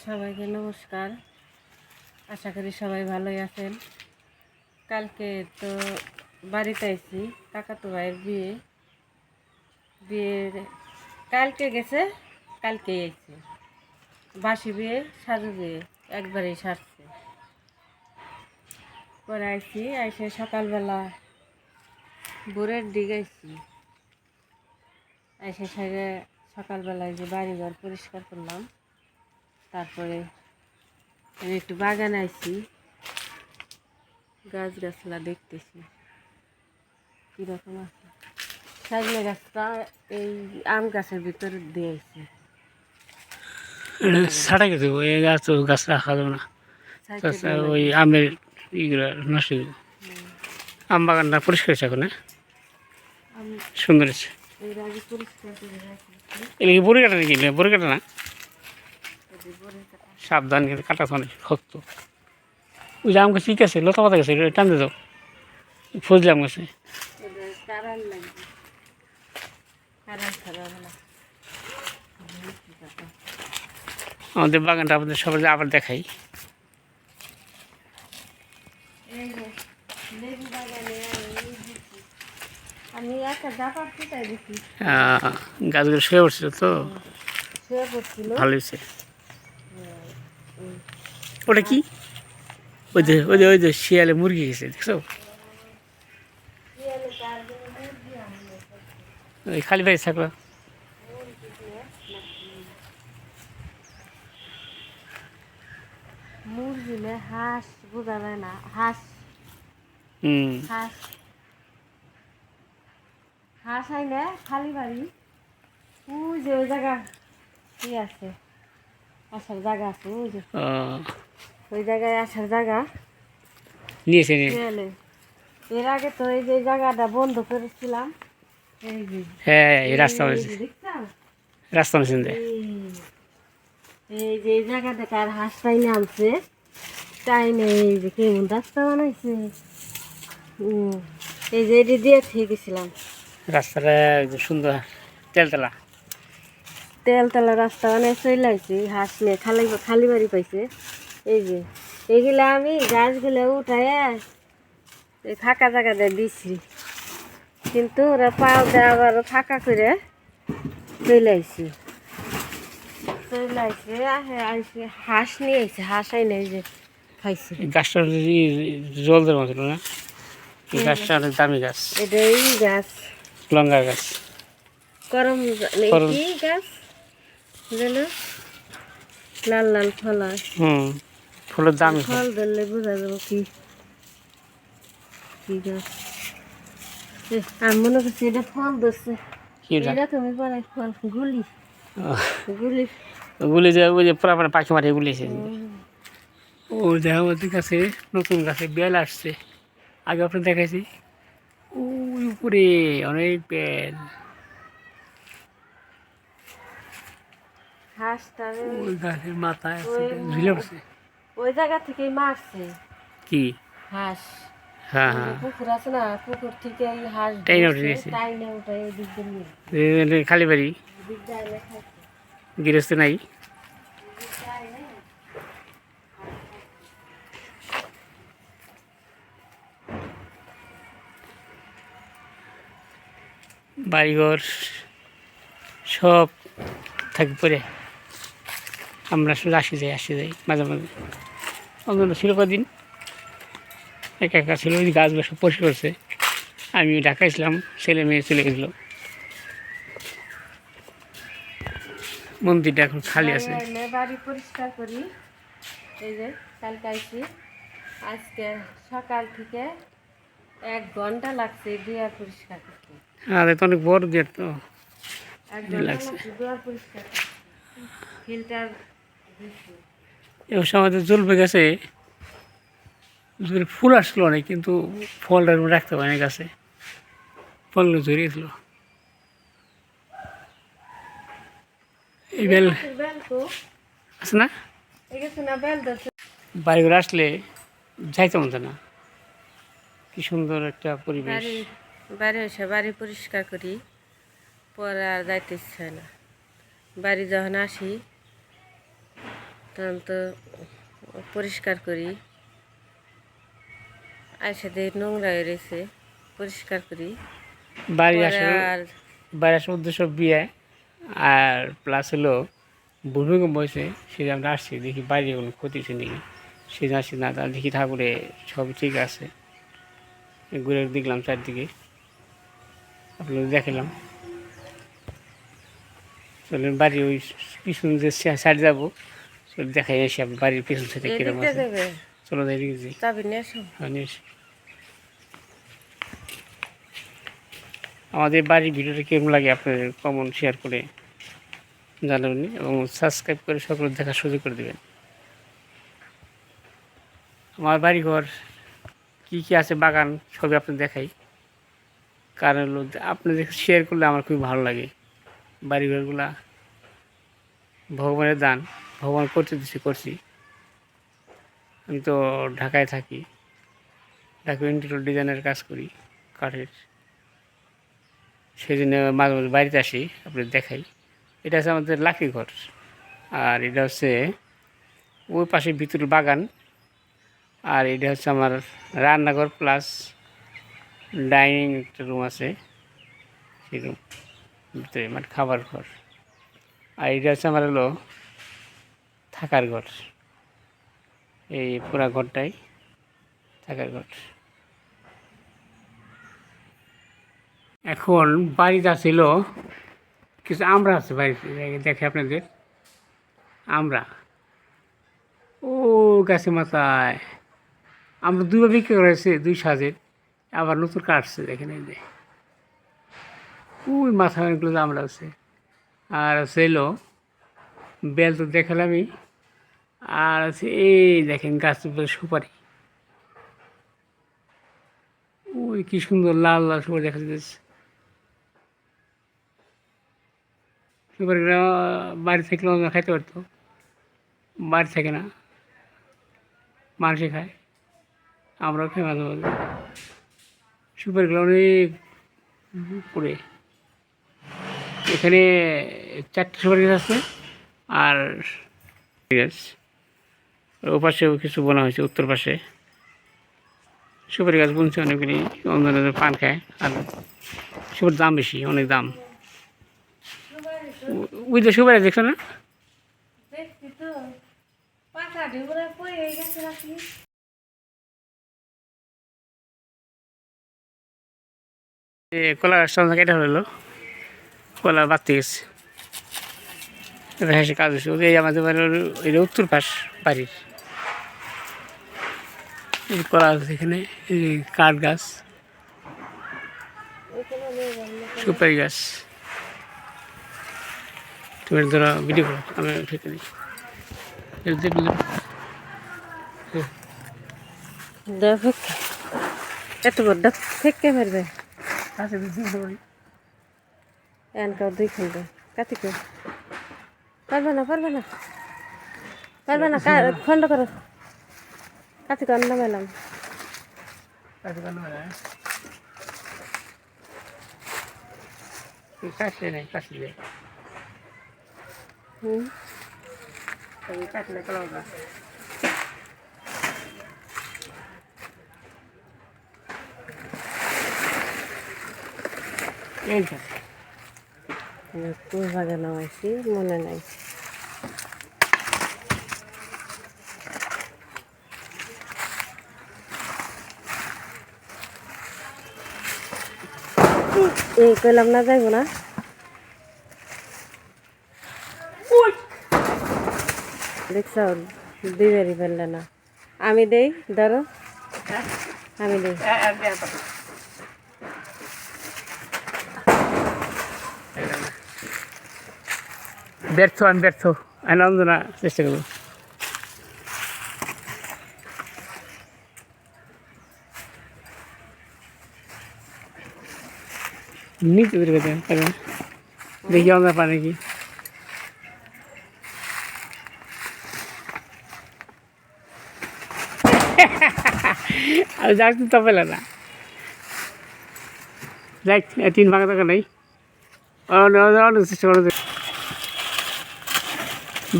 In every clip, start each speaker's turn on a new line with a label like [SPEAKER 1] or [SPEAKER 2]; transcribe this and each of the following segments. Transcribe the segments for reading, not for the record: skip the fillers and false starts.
[SPEAKER 1] সবাইকে নমস্কার। আশা করি সবাই ভালোই আছেন। কালকে তো বাড়িতে আইছি, কাকাতো ভাইয়ের বিয়ের কালকে গেছে, কালকেই আইছে। বাসি বিয়ে, সাজু বিয়ে একবারেই সারছে। পরে আইছি, আইসে সকালবেলা ভোরের দিকে আইসে সাইডে সকালবেলায় যে বাড়িঘর পরিষ্কার করলাম। তারপরে আমি একটু বাগান আইছি, গাছগাছলা দেখতেছি কীরকম আছে। সাজনে গাছটা এই আম গাছের ভিতরে দিয়েছি।
[SPEAKER 2] ছাড়া গেছে ওই গাছ রাখা যাবে না, ওই আমের ইগুলো নষ্ট হয়ে যাবে। আম বাগানটা পরিষ্কার হয়েছে এখন, সুন্দর হয়েছে। এগুলো কি বড়ি কাটা নাকি? বড়ি কাটা না, সাবধান, কিন্তু কাটা অনেক শক্ত। ওই যে আম গাছ ঠিক আছে, লতা পাতা গেছে, টানতে যাও। ফজলি আম গাছে আমাদের বাগানটা আপনাদের সবাই আবার দেখাই। গাছগুলো শুয়ে পড়ছিল তো, ভালো হয়েছে। ওটা কি? ওই যে শিয়ালে মুরগি গেছে, দেখছো? ওই খালি বাড়ি থাকলো।
[SPEAKER 1] মুরগি না হাঁস বোঝা যায় না। হাঁস হাঁস হাঁস আইলে খালি বাড়ি ওই যে ওই জায়গা কি আছে, আসার জায়গা আছে, ওই যে ওই জায়গায় আসার জায়গা
[SPEAKER 2] নিয়েছে।
[SPEAKER 1] এর আগে তো এই যে জায়গাটা বন্ধ করেছিলাম।
[SPEAKER 2] হ্যাঁ, এই রাস্তা রাস্তা
[SPEAKER 1] এই যে এই জায়গাটা কার হাঁস টাইনে আনছে, টাইনে এই যে কেমন রাস্তা বানাইছে। এই যে এটি দিয়ে থেকে গেছিলাম,
[SPEAKER 2] রাস্তাটা সুন্দর
[SPEAKER 1] তেলতলা রাস্তা বানাই চলে আসছে। হাঁস নিয়ে খালি বাড়ি পাইছে। এই যে এইগুলা আমি গাছগুলো উঠায় এই ফাঁকা জায়গাতে দিছি, কিন্তু ওরা পাও দেওয়া আবার ফাঁকা করে চলে আসছে। আইসে হাঁস নিয়ে আইছে, হাঁস আইনে এই যে খাইছে।
[SPEAKER 2] গাছটা জল দেওয়ার মতো না, গাছটা অনেক দামি গাছ।
[SPEAKER 1] এটা এই গাছ
[SPEAKER 2] লঙ্কা গাছ,
[SPEAKER 1] করম কি গাছ যেন লাল লাল ফল হয়।
[SPEAKER 2] ফুলের দামি
[SPEAKER 1] ফল ধরলে বোঝা যাবো কি কি গাছ। আমি মনে করছি এটা ফল ধরছে। এটা তুমি পরে ফল গুলি গুলি
[SPEAKER 2] গুলি যে ওই যে পুরা পাখি মারি গুলিছে। ও দেখা আমাদের কাছে নতুন গাছে বেল আসছে, আগে আপনি দেখাইছি। ওই উপরে অনেক বেল।
[SPEAKER 1] হাঁসটা
[SPEAKER 2] ওই গাছের মাথায় ঝুলে পড়ছে।
[SPEAKER 1] ওই জায়গা থেকেই মারছে
[SPEAKER 2] কি
[SPEAKER 1] হাঁস।
[SPEAKER 2] হ্যাঁ হ্যাঁ,
[SPEAKER 1] পুকুর আছে না, পুকুর থেকে এই হাঁস টাইনে উঠে এই দিক দিয়ে
[SPEAKER 2] খালি বাড়ি গৃহস্থ নাই। বাড়িঘর সব থাকি পরে আমরা শুধু আসি যাই মাঝে মাঝে। অন্তত ছিল কদিন একা একা ছিল, ওই গাছগুলো সব পরিষ্কার করছে। আমি ঢাকাইছিলাম, ছেলে মেয়ে চলে গেছিলো। মন্দিরটা এখন খালি আছে।
[SPEAKER 1] বাড়ি পরিষ্কার করি। এই যে কালকে আইছি, আজকে সকাল থেকে 1 ঘন্টা লাগছে দুয়ার পরিষ্কার করতে।
[SPEAKER 2] তো অনেক বড় গেট তো
[SPEAKER 1] 1 ঘন্টা লাগছে দুয়ার পরিষ্কার করতে। ফিল্টার
[SPEAKER 2] এবার আমাদের জলপে গেছে, ফুল আসলো অনেক, কিন্তু ফলটা রাখতে পারে গাছে, ফলগুলো ঝরিয়েছিল। এই বেল আছে না, বাড়ি ঘরে আসলে যাইতে মতো না। কি সুন্দর একটা পরিবেশ।
[SPEAKER 1] বাড়ি এসে বাড়ি পরিষ্কার করি, পরে আর যাইতে ইচ্ছে হয় না। বাড়ি যখন আসি তখন তো পরিষ্কার করি, আইসা দিয়ে নোংরা হয়ে রয়েছে, পরিষ্কার করি।
[SPEAKER 2] বাড়ি
[SPEAKER 1] পরে
[SPEAKER 2] আসার
[SPEAKER 1] আর
[SPEAKER 2] বাড়ি আসার উদ্দেশ্য বিয়ে, আর প্লাস হলো ভূমিকম্প হয়েছে, সে আমরা আসছি দেখি বাইরে কোনো ক্ষতি হচ্ছে নাকি, সে আসছি না, তাহলে দেখি ঠাকুরে সব ঠিক আছে। ঘুরে দেখলাম চারদিকে, আপনাদের দেখালাম। চলেন বাড়ি ওই পিছন যে সাইড যাবো, চলে দেখাই এসে আপনি বাড়ির পিছন সাইডে
[SPEAKER 1] এদিক
[SPEAKER 2] কিরকম
[SPEAKER 1] দিয়ে
[SPEAKER 2] আছে।
[SPEAKER 1] দেবে,
[SPEAKER 2] চলো যাই দেখি যাই।
[SPEAKER 1] চাবি নিয়ে আসো।
[SPEAKER 2] হ্যাঁ, নিয়ে এসো। আমাদের বাড়ির ভিডিওটা কেমন লাগে আপনাদের কমেন্ট শেয়ার করে জানাবেন, এবং সাবস্ক্রাইব করে সকলে দেখার সুযোগ করে দেবেন। আমার বাড়িঘর কী কী আছে, বাগান সবই আপনাদের দেখাই, কারণ হলো আপনাদের শেয়ার করলে আমার খুব ভালো লাগে। বাড়িঘরগুলা ভগবানের দান, ভগবান করতে দিচ্ছি করছি। আমি তো ঢাকায় থাকি, ঢাকা ইন্টেরিয়র ডিজাইনের কাজ করি কাঠের, সেই জন্য মাঝে মাঝে বাড়িতে আসি, আপনাদের দেখাই। এটা হচ্ছে আমাদের লাকি ঘর, আর এটা হচ্ছে ওই পাশে ভিতরে বাগান, আর এটা হচ্ছে আমার রান্নাঘর প্লাস ডাইনিং একটা রুম আছে, সেই রুম ভিতরে মানে খাবার ঘর। আর এটা হচ্ছে আমার হলো থাকার ঘর, এই পুরা ঘরটাই থাকার ঘর। এখন বাড়িতে আসছিল কিছু আমরা আছে বাড়িতে, দেখে আপনাদের আমরা ও গাছে মাথায় আমরা দুইবার বিক্রি করেছে, দুই সাজের, আবার নতুন কাটছে দেখেন এই যে ওই মাথা অনেকগুলো আমরা আছে। আর আছে এলো বেল তো দেখালামই, আর আছে এই দেখেন গাছ সুপারি, ওই কি সুন্দর লাল লাল সুপারি দেখা যাচ্ছে। সুপারিগুলো বাড়ি থাকলে অন্য খাইতে পারতো, বাড়ি থাকে না, মানুষে খায়, আমরাও খাই মাঝে মাঝে। সুপারিগুলো অনেক পড়ে, এখানে 4টে সুপারি গাছ আছে, আর গাছ ও পাশেও কিছু বোনা হয়েছে, উত্তর পাশে সুপারি গাছ বুনছে অনেকগুলি, অন্য পান খায়। আর সুপারির দাম বেশি, অনেক দাম। ওই যে সুপারি দেখছো না,
[SPEAKER 1] দেখছি তো, পাখা ঢুকে পড়ে গেছে নাকি।
[SPEAKER 2] কলা গাছটা কেটে হলো, কলা বাড়তে গেছে, হেসে কাজ হচ্ছে। ওই আমাদের বাড়ির ওই উত্তর পাশ বাড়ির এই কলা গাছ, এখানে এই কাঠ গাছ, সুপারি গাছ। তুমি ধরো ভিডিও করো, আমি ফেঁকে দিই।
[SPEAKER 1] দেখো এত বড় থেকে পারবে, এনকাও দুই খন্ড কাটি কেউ পারবে না, পারবে না, পারবে না, খন্ড করো, কাটি কর না মেলাম। কোন ভাগে নামাইছি মনে নাই। এই কইলাম না যাইব না, দেখছ দিবারই ফেললে না। আমি দেই, ধরো আমি দেই।
[SPEAKER 2] ব্যর্থ, আমি ব্যর্থ, আনন্দনা চেষ্টা করবো। নিচে বের করতে পারবে না, দেখি আমরা পারে কি। আর যাক তো পেলে না, যাক 3 ভাগ টাকা নেই, অনেক চেষ্টা করে।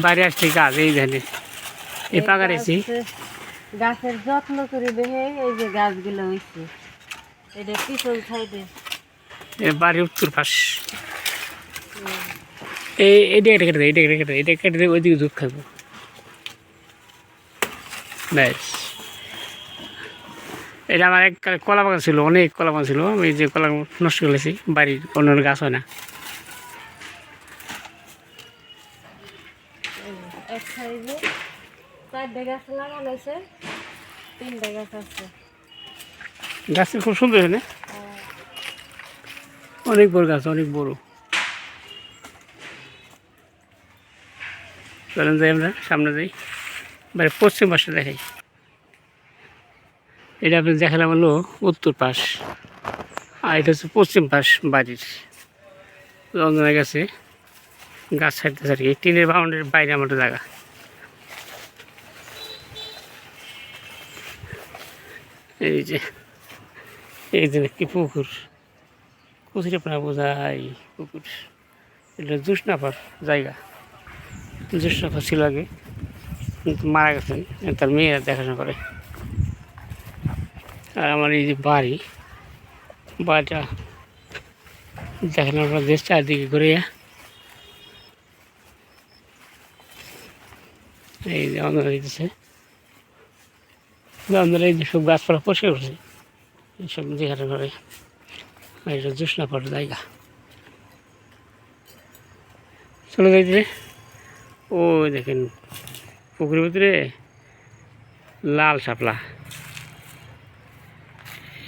[SPEAKER 2] বাড়ি আসলে গাছ এই ধানে এই
[SPEAKER 1] এই
[SPEAKER 2] পাকারেছি
[SPEAKER 1] গাছের যত্ন করে দেখে এই যে গাছগুলো হয়েছে এটা পিছন সাইডে
[SPEAKER 2] বাড়ির উত্তর পাশ এইটা কেটে কেটে এইটা কেটে কেটে এটা কেটে ওইদিকে দুধ খাবো ব্যাস এটা আমার এক কলা বাগান ছিল অনেক কলা বাগান ছিল আমি যে কলা নষ্ট করেছি বাড়ির অন্য গাছ হয় না
[SPEAKER 1] এক সাইডে 4টে গাছ লাগানো হয়েছে 3টে গাছ আছে
[SPEAKER 2] গাছটা খুব সুন্দর হয় না অনেক বড় গাছ অনেক বড় চলেন যাই আমরা সামনে যাই বাড়ির পশ্চিম পাশে দেখাই এটা আপনি দেখালাম হলো উত্তর পাশ আর এটা হচ্ছে পশ্চিম পাশ বাড়ির রঞ্জনা গেছে গাছ ছাড়তে ছাড়ি এই টিনের বাউন্ডারির বাইরে আমাদের জায়গা এই যে কি পুকুর কুচির আপনার বোঝাই পুকুর এটা জুসনাফার জায়গা জুসনাফা ছিল আগে কিন্তু মারা গেছেন তার মেয়েরা দেখাশোনা করে আর আমার এই যে বাড়িটা দেখানোর পর দেশ চারদিকে ঘুরে এই যে অন্ধকার দিতেছে অন্ধকার এই যে সব গাছপালা পরিষ্কার করছে এইসব দেখানো করে এটা জুসনাফার জায়গা চলে যাইতে ও দেখেন পুকুরের ভিতরে লাল শাপলা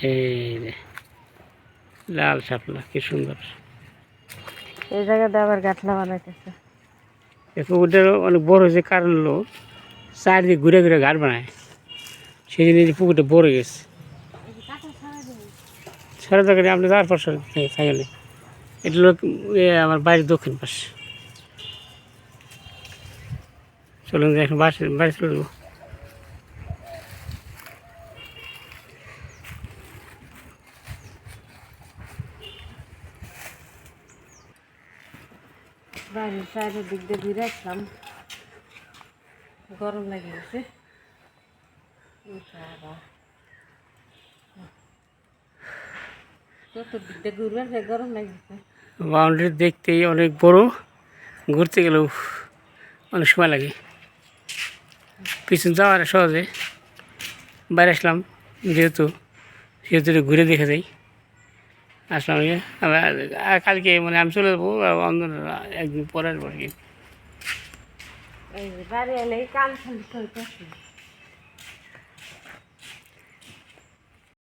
[SPEAKER 2] এই লাল শাপলা কি সুন্দর
[SPEAKER 1] এই জায়গাতে আবার গাছলা বানাইতেছে
[SPEAKER 2] এই পুকুরটার অনেক বড় হয়েছে কারণ হলো চারিদিকে ঘুরে ঘুরে ঘাট বানায় সেই জন্য এই পুকুরটা বড় গেছে সারা জায়গায় আপনি যাওয়ার পর থাকেন এটা হলো আমার বাড়ির দক্ষিণ পাশ চলুন এখন বাড়ি চলে যাবো
[SPEAKER 1] বাড়ির সাইডের দিক দিয়ে ঘুরে আসলাম গরম লাগে গেছে চতুর্দিক দিয়ে ঘুরবে গরম লাগছে
[SPEAKER 2] বাউন্ডারি দেখতেই অনেক বড় ঘুরতে গেলেও অনেক সময় লাগে পিছন যাওয়ার সহজে বাইরে আসলাম যেহেতু ঘুরে দেখে যাই আসলাম কালকে মানে আমি চলে যাবো অন্য একদিন পরের পর কি
[SPEAKER 1] বাড়ি এলে কাম খালি করতে